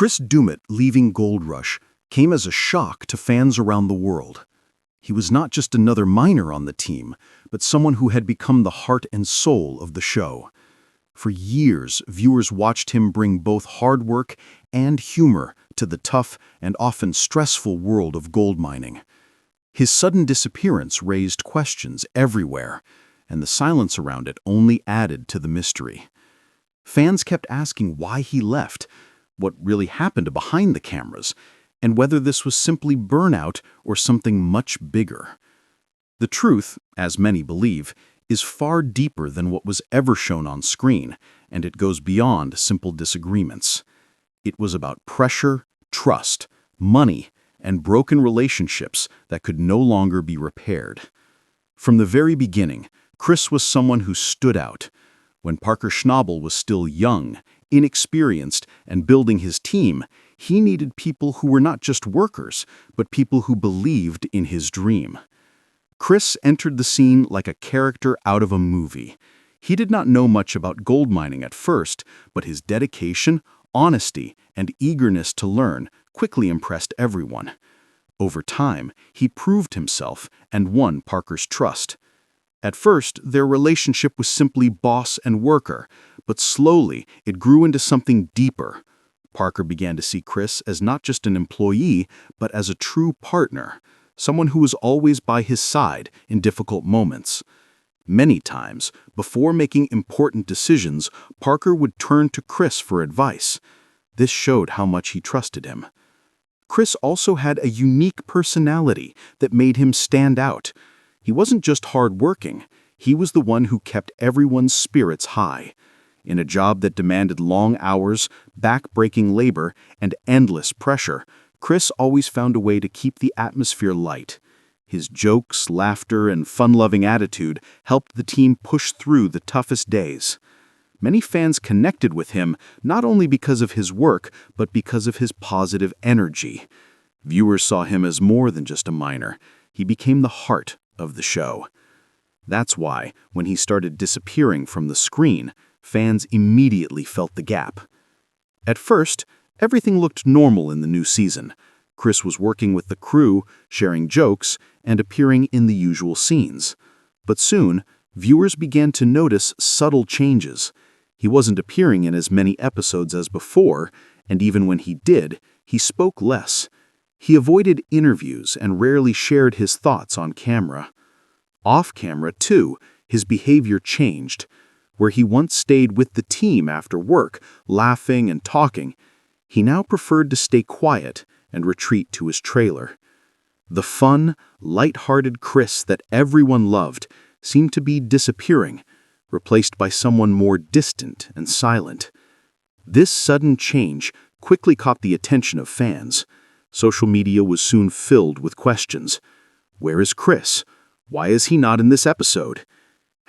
Chris Doumitt leaving Gold Rush came as a shock to fans around the world. He was not just another miner on the team, but someone who had become the heart and soul of the show. For years, viewers watched him bring both hard work and humor to the tough and often stressful world of gold mining. His sudden disappearance raised questions everywhere, and the silence around it only added to the mystery. Fans kept asking why he left, what really happened behind the cameras, and whether this was simply burnout or something much bigger. The truth, as many believe, is far deeper than what was ever shown on screen, and it goes beyond simple disagreements. It was about pressure, trust, money, and broken relationships that could no longer be repaired. From the very beginning, Chris was someone who stood out. When Parker Schnabel was still young, inexperienced, and building his team, he needed people who were not just workers, but people who believed in his dream. Chris entered the scene like a character out of a movie. He did not know much about gold mining at first, but his dedication, honesty, and eagerness to learn quickly impressed everyone. Over time, he proved himself and won Parker's trust. At first, their relationship was simply boss and worker, but slowly it grew into something deeper. Parker began to see Chris as not just an employee, but as a true partner, someone who was always by his side in difficult moments. Many times, before making important decisions, Parker would turn to Chris for advice. This showed how much he trusted him. Chris also had a unique personality that made him stand out. He wasn't just hard-working, he was the one who kept everyone's spirits high. In a job that demanded long hours, back-breaking labor, and endless pressure, Chris always found a way to keep the atmosphere light. His jokes, laughter, and fun-loving attitude helped the team push through the toughest days. Many fans connected with him not only because of his work, but because of his positive energy. Viewers saw him as more than just a miner. He became the heart of the show. That's why, when he started disappearing from the screen, fans immediately felt the gap. At first, everything looked normal in the new season. Chris was working with the crew, sharing jokes, and appearing in the usual scenes. But soon, viewers began to notice subtle changes. He wasn't appearing in as many episodes as before, and even when he did, he spoke less. He avoided interviews and rarely shared his thoughts on camera. Off camera, too, his behavior changed. Where he once stayed with the team after work, laughing and talking, he now preferred to stay quiet and retreat to his trailer. The fun, light-hearted Chris that everyone loved seemed to be disappearing, replaced by someone more distant and silent. This sudden change quickly caught the attention of fans. Social media was soon filled with questions. Where is Chris? Why is he not in this episode?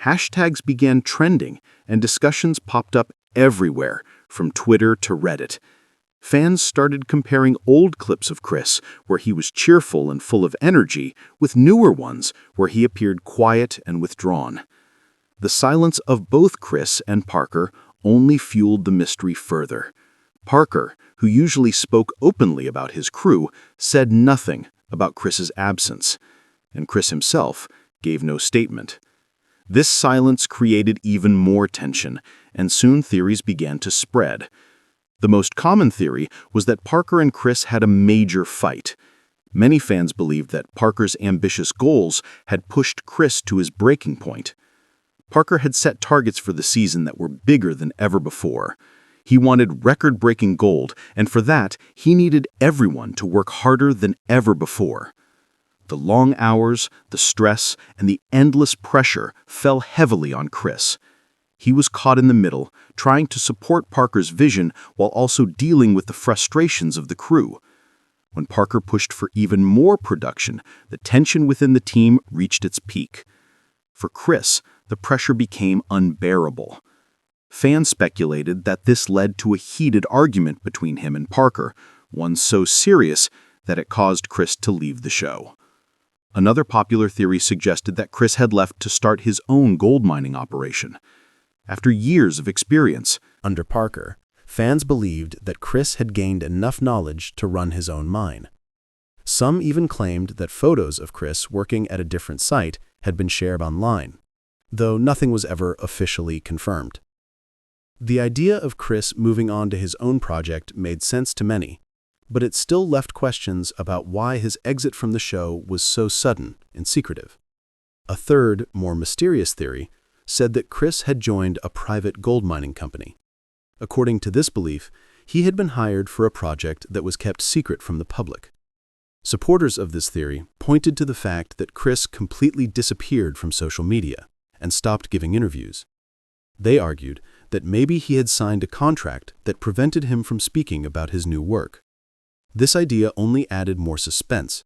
Hashtags began trending, and discussions popped up everywhere, from Twitter to Reddit. Fans started comparing old clips of Chris, where he was cheerful and full of energy, with newer ones, where he appeared quiet and withdrawn. The silence of both Chris and Parker only fueled the mystery further. Parker, who usually spoke openly about his crew, said nothing about Chris's absence, and Chris himself gave no statement. This silence created even more tension, and soon theories began to spread. The most common theory was that Parker and Chris had a major fight. Many fans believed that Parker's ambitious goals had pushed Chris to his breaking point. Parker had set targets for the season that were bigger than ever before. He wanted record-breaking gold, and for that, he needed everyone to work harder than ever before. The long hours, the stress, and the endless pressure fell heavily on Chris. He was caught in the middle, trying to support Parker's vision while also dealing with the frustrations of the crew. When Parker pushed for even more production, the tension within the team reached its peak. For Chris, the pressure became unbearable. Fans speculated that this led to a heated argument between him and Parker, one so serious that it caused Chris to leave the show. Another popular theory suggested that Chris had left to start his own gold mining operation. After years of experience under Parker, Fans believed that Chris had gained enough knowledge to run his own mine. Some even claimed that photos of Chris working at a different site had been shared online, though nothing was ever officially confirmed. The idea of Chris moving on to his own project made sense to many, but it still left questions about why his exit from the show was so sudden and secretive. A third, more mysterious theory said that Chris had joined a private gold mining company. According to this belief, he had been hired for a project that was kept secret from the public. Supporters of this theory pointed to the fact that Chris completely disappeared from social media and stopped giving interviews. They argued that maybe he had signed a contract that prevented him from speaking about his new work. This idea only added more suspense,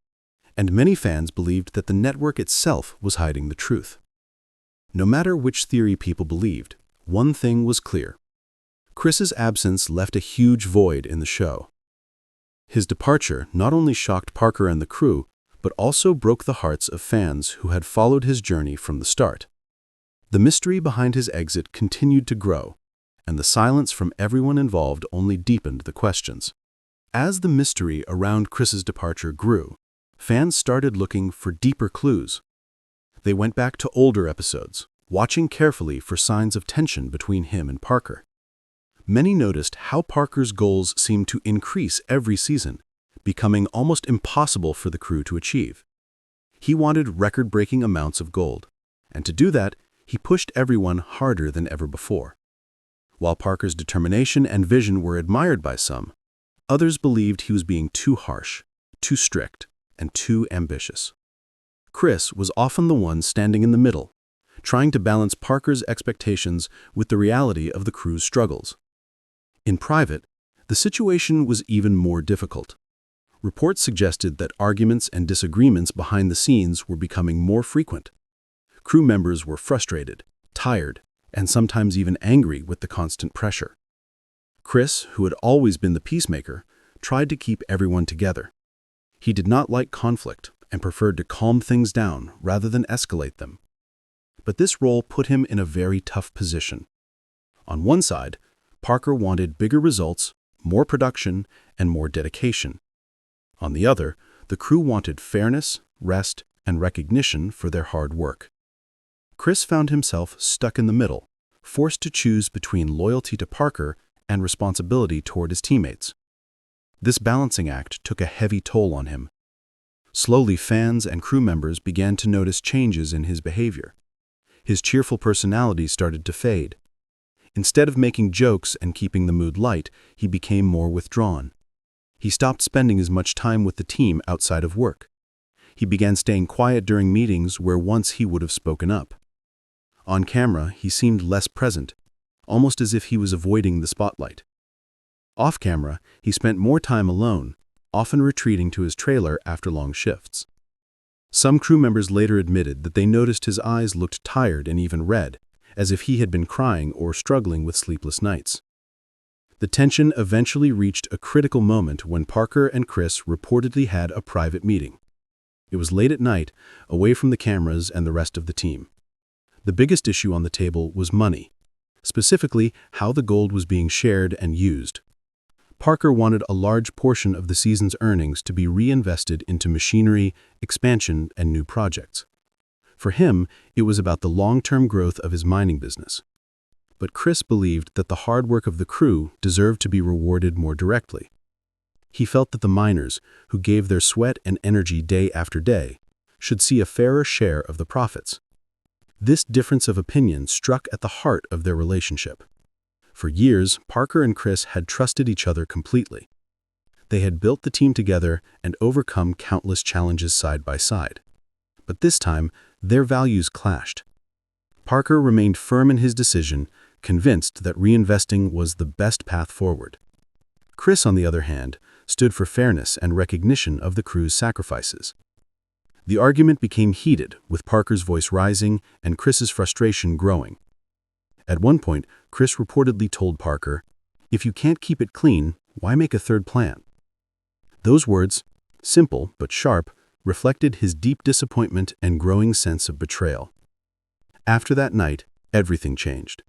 and many fans believed that the network itself was hiding the truth. No matter which theory people believed, one thing was clear. Chris's absence left a huge void in the show. His departure not only shocked Parker and the crew, but also broke the hearts of fans who had followed his journey from the start. The mystery behind his exit continued to grow, and the silence from everyone involved only deepened the questions. As the mystery around Chris's departure grew, fans started looking for deeper clues. They went back to older episodes, watching carefully for signs of tension between him and Parker. Many noticed how Parker's goals seemed to increase every season, becoming almost impossible for the crew to achieve. He wanted record-breaking amounts of gold, and to do that, he pushed everyone harder than ever before. While Parker's determination and vision were admired by some, others believed he was being too harsh, too strict, and too ambitious. Chris was often the one standing in the middle, trying to balance Parker's expectations with the reality of the crew's struggles. In private, the situation was even more difficult. Reports suggested that arguments and disagreements behind the scenes were becoming more frequent. Crew members were frustrated, tired, and sometimes even angry with the constant pressure. Chris, who had always been the peacemaker, tried to keep everyone together. He did not like conflict and preferred to calm things down rather than escalate them. But this role put him in a very tough position. On one side, Parker wanted bigger results, more production, and more dedication. On the other, the crew wanted fairness, rest, and recognition for their hard work. Chris found himself stuck in the middle, forced to choose between loyalty to Parker and responsibility toward his teammates. This balancing act took a heavy toll on him. Slowly, fans and crew members began to notice changes in his behavior. His cheerful personality started to fade. Instead of making jokes and keeping the mood light, he became more withdrawn. He stopped spending as much time with the team outside of work. He began staying quiet during meetings where once he would have spoken up. On camera, he seemed less present, almost as if he was avoiding the spotlight. Off camera, he spent more time alone, often retreating to his trailer after long shifts. Some crew members later admitted that they noticed his eyes looked tired and even red, as if he had been crying or struggling with sleepless nights. The tension eventually reached a critical moment when Parker and Chris reportedly had a private meeting. It was late at night, away from the cameras and the rest of the team. The biggest issue on the table was money, specifically how the gold was being shared and used. Parker wanted a large portion of the season's earnings to be reinvested into machinery, expansion, and new projects. For him, it was about the long-term growth of his mining business. But Chris believed that the hard work of the crew deserved to be rewarded more directly. He felt that the miners, who gave their sweat and energy day after day, should see a fairer share of the profits. This difference of opinion struck at the heart of their relationship. For years, Parker and Chris had trusted each other completely. They had built the team together and overcome countless challenges side by side. But this time, their values clashed. Parker remained firm in his decision, convinced that reinvesting was the best path forward. Chris, on the other hand, stood for fairness and recognition of the crew's sacrifices. The argument became heated, with Parker's voice rising and Chris's frustration growing. At one point, Chris reportedly told Parker, "If you can't keep it clean, why make a third plan?" Those words, simple but sharp, reflected his deep disappointment and growing sense of betrayal. After that night, everything changed.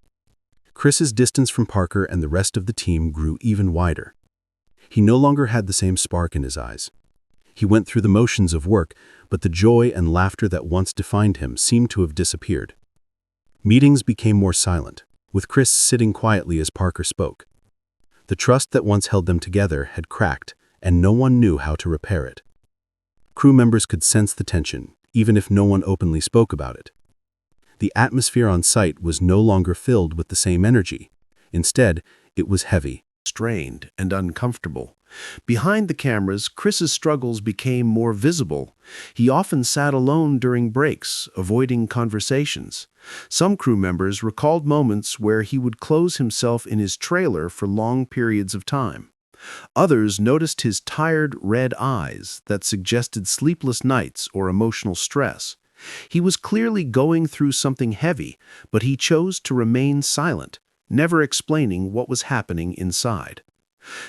Chris's distance from Parker and the rest of the team grew even wider. He no longer had the same spark in his eyes. He went through the motions of work, but the joy and laughter that once defined him seemed to have disappeared. Meetings became more silent, with Chris sitting quietly as Parker spoke. The trust that once held them together had cracked, and no one knew how to repair it. Crew members could sense the tension, even if no one openly spoke about it. The atmosphere on site was no longer filled with the same energy. Instead, it was heavy, strained, and uncomfortable. Behind the cameras, Chris's struggles became more visible. He often sat alone during breaks, avoiding conversations. Some crew members recalled moments where he would close himself in his trailer for long periods of time. Others noticed his tired, red eyes that suggested sleepless nights or emotional stress. He was clearly going through something heavy, but he chose to remain silent, never explaining what was happening inside.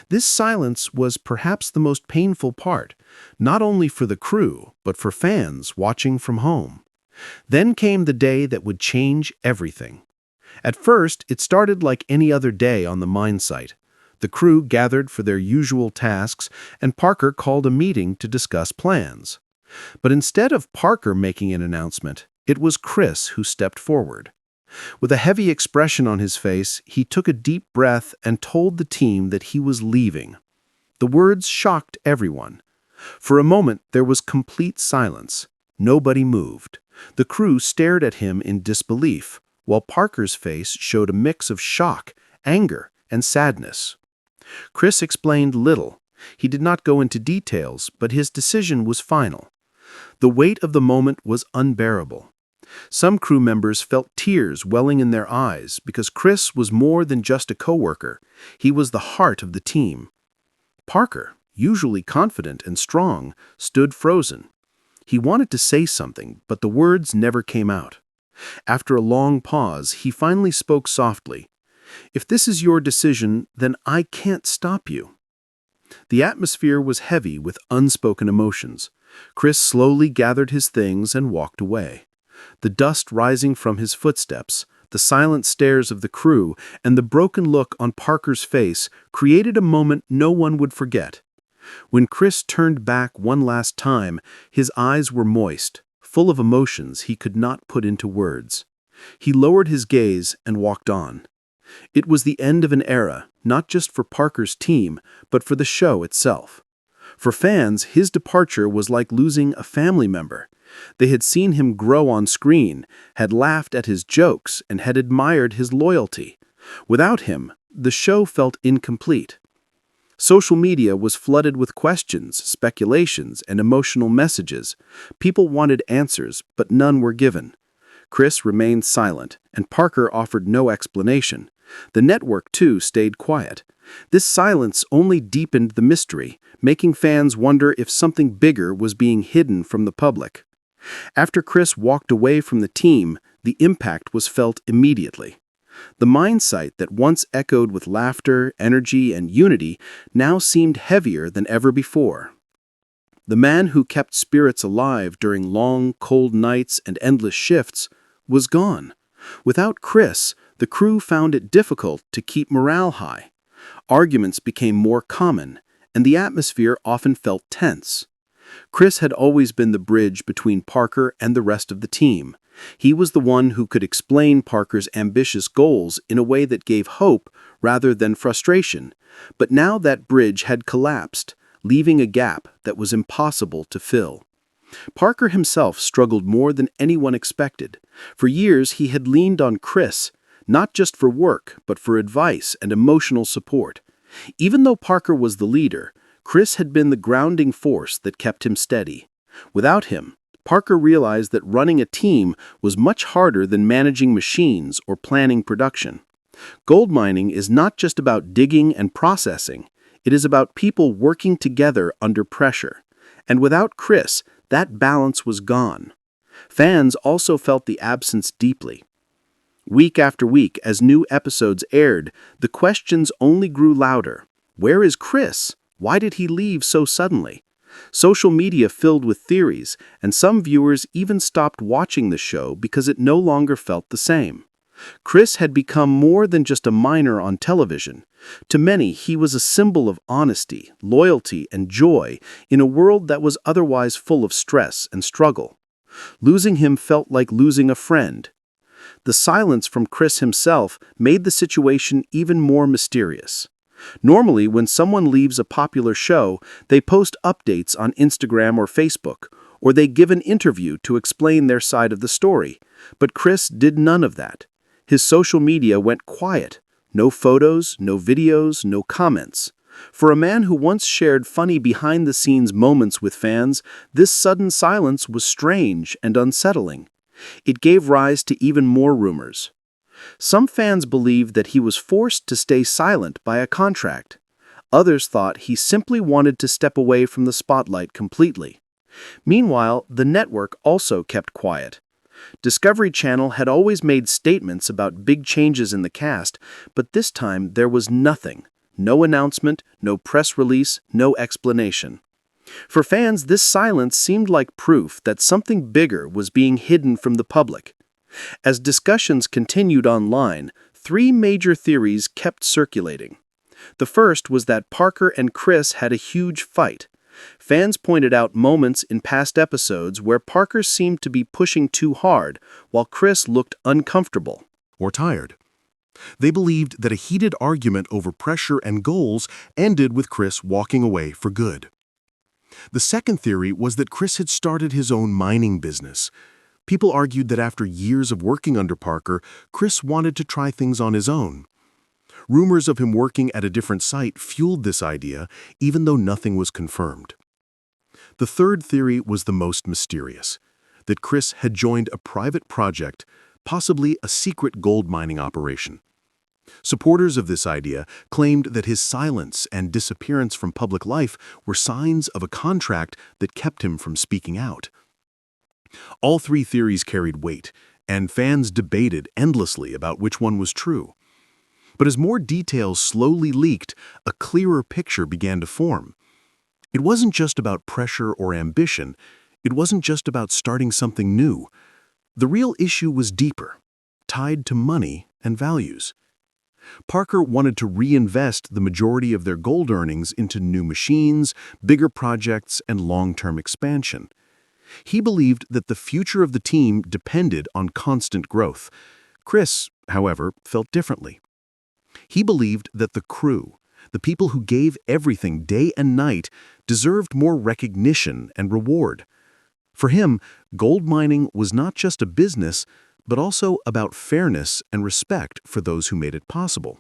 This silence was perhaps the most painful part, not only for the crew, but for fans watching from home. Then came the day that would change everything. At first, it started like any other day on the mine site. The crew gathered for their usual tasks, and Parker called a meeting to discuss plans. But instead of Parker making an announcement, it was Chris who stepped forward. With a heavy expression on his face, he took a deep breath and told the team that he was leaving. The words shocked everyone. For a moment, there was complete silence. Nobody moved. The crew stared at him in disbelief, while Parker's face showed a mix of shock, anger, and sadness. Chris explained little. He did not go into details, but his decision was final. The weight of the moment was unbearable. Some crew members felt tears welling in their eyes because Chris was more than just a coworker. He was the heart of the team. Parker, usually confident and strong, stood frozen. He wanted to say something, but the words never came out. After a long pause, he finally spoke softly. "If this is your decision, then I can't stop you." The atmosphere was heavy with unspoken emotions. Chris slowly gathered his things and walked away. The dust rising from his footsteps, the silent stares of the crew, and the broken look on Parker's face created a moment no one would forget. When Chris turned back one last time, his eyes were moist, full of emotions he could not put into words. He lowered his gaze and walked on. It was the end of an era, not just for Parker's team, but for the show itself. For fans, his departure was like losing a family member. They had seen him grow on screen, had laughed at his jokes, and had admired his loyalty. Without him, the show felt incomplete. Social media was flooded with questions, speculations, and emotional messages. People wanted answers, but none were given. Chris remained silent, and Parker offered no explanation. The network, too, stayed quiet. This silence only deepened the mystery, making fans wonder if something bigger was being hidden from the public. After Chris walked away from the team, the impact was felt immediately. The mine site that once echoed with laughter, energy, and unity now seemed heavier than ever before. The man who kept spirits alive during long, cold nights and endless shifts was gone. Without Chris, the crew found it difficult to keep morale high. Arguments became more common, and the atmosphere often felt tense. Chris had always been the bridge between Parker and the rest of the team. He was the one who could explain Parker's ambitious goals in a way that gave hope rather than frustration. But now that bridge had collapsed, leaving a gap that was impossible to fill. Parker himself struggled more than anyone expected. For years, he had leaned on Chris, not just for work, but for advice and emotional support. Even though Parker was the leader, Chris had been the grounding force that kept him steady. Without him, Parker realized that running a team was much harder than managing machines or planning production. Gold mining is not just about digging and processing. It is about people working together under pressure. And without Chris, that balance was gone. Fans also felt the absence deeply. Week after week, as new episodes aired, the questions only grew louder. Where is Chris? Why did he leave so suddenly? Social media filled with theories, and some viewers even stopped watching the show because it no longer felt the same. Chris had become more than just a miner on television. To many, he was a symbol of honesty, loyalty, and joy in a world that was otherwise full of stress and struggle. Losing him felt like losing a friend. The silence from Chris himself made the situation even more mysterious. Normally, when someone leaves a popular show, they post updates on Instagram or Facebook, or they give an interview to explain their side of the story. But Chris did none of that. His social media went quiet. No photos, no videos, no comments. For a man who once shared funny behind-the-scenes moments with fans, this sudden silence was strange and unsettling. It gave rise to even more rumors. Some fans believed that he was forced to stay silent by a contract. Others thought he simply wanted to step away from the spotlight completely. Meanwhile, the network also kept quiet. Discovery Channel had always made statements about big changes in the cast, but this time there was nothing. No announcement, no press release, no explanation. For fans, this silence seemed like proof that something bigger was being hidden from the public. As discussions continued online, three major theories kept circulating. The first was that Parker and Chris had a huge fight. Fans pointed out moments in past episodes where Parker seemed to be pushing too hard, while Chris looked uncomfortable or tired. They believed that a heated argument over pressure and goals ended with Chris walking away for good. The second theory was that Chris had started his own mining business. People argued that after years of working under Parker, Chris wanted to try things on his own. Rumors of him working at a different site fueled this idea, even though nothing was confirmed. The third theory was the most mysterious, that Chris had joined a private project, possibly a secret gold mining operation. Supporters of this idea claimed that his silence and disappearance from public life were signs of a contract that kept him from speaking out. All three theories carried weight, and fans debated endlessly about which one was true. But as more details slowly leaked, a clearer picture began to form. It wasn't just about pressure or ambition. It wasn't just about starting something new. The real issue was deeper, tied to money and values. Parker wanted to reinvest the majority of their gold earnings into new machines, bigger projects, and long-term expansion. He believed that the future of the team depended on constant growth. Chris, however, felt differently. He believed that the crew, the people who gave everything day and night, deserved more recognition and reward. For him, gold mining was not just a business, but also about fairness and respect for those who made it possible.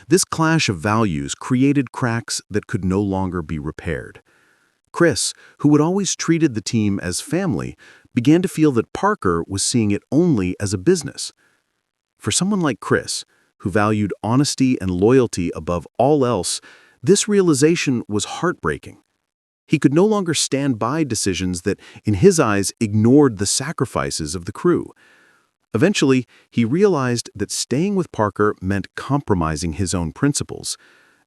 This clash of values created cracks that could no longer be repaired. Chris, who had always treated the team as family, began to feel that Parker was seeing it only as a business. For someone like Chris, who valued honesty and loyalty above all else, this realization was heartbreaking. He could no longer stand by decisions that, in his eyes, ignored the sacrifices of the crew. Eventually, he realized that staying with Parker meant compromising his own principles.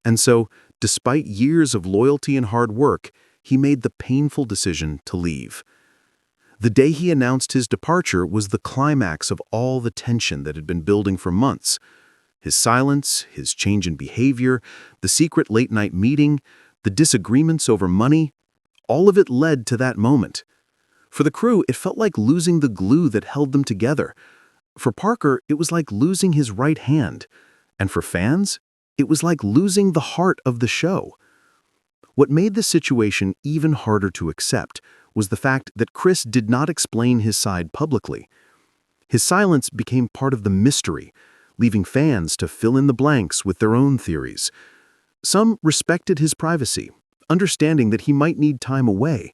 And so, despite years of loyalty and hard work, he made the painful decision to leave. The day he announced his departure was the climax of all the tension that had been building for months. His silence, his change in behavior, the secret late-night meeting, the disagreements over money, all of it led to that moment. For the crew, it felt like losing the glue that held them together. For Parker, it was like losing his right hand. And for fans, it was like losing the heart of the show. What made the situation even harder to accept was the fact that Chris did not explain his side publicly. His silence became part of the mystery, leaving fans to fill in the blanks with their own theories. Some respected his privacy, understanding that he might need time away.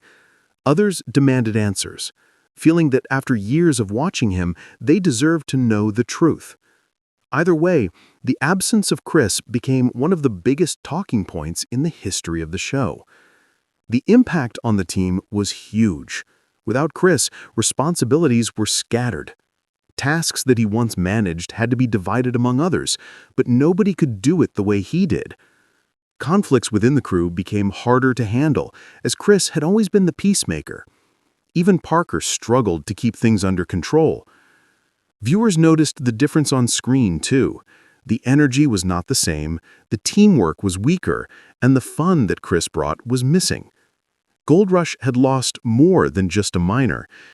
Others demanded answers, feeling that after years of watching him, they deserved to know the truth. Either way, the absence of Chris became one of the biggest talking points in the history of the show. The impact on the team was huge. Without Chris, responsibilities were scattered. Tasks that he once managed had to be divided among others, but nobody could do it the way he did. Conflicts within the crew became harder to handle, as Chris had always been the peacemaker. Even Parker struggled to keep things under control. Viewers noticed the difference on screen, too. The energy was not the same, the teamwork was weaker, and the fun that Chris brought was missing. Gold Rush had lost more than just a miner.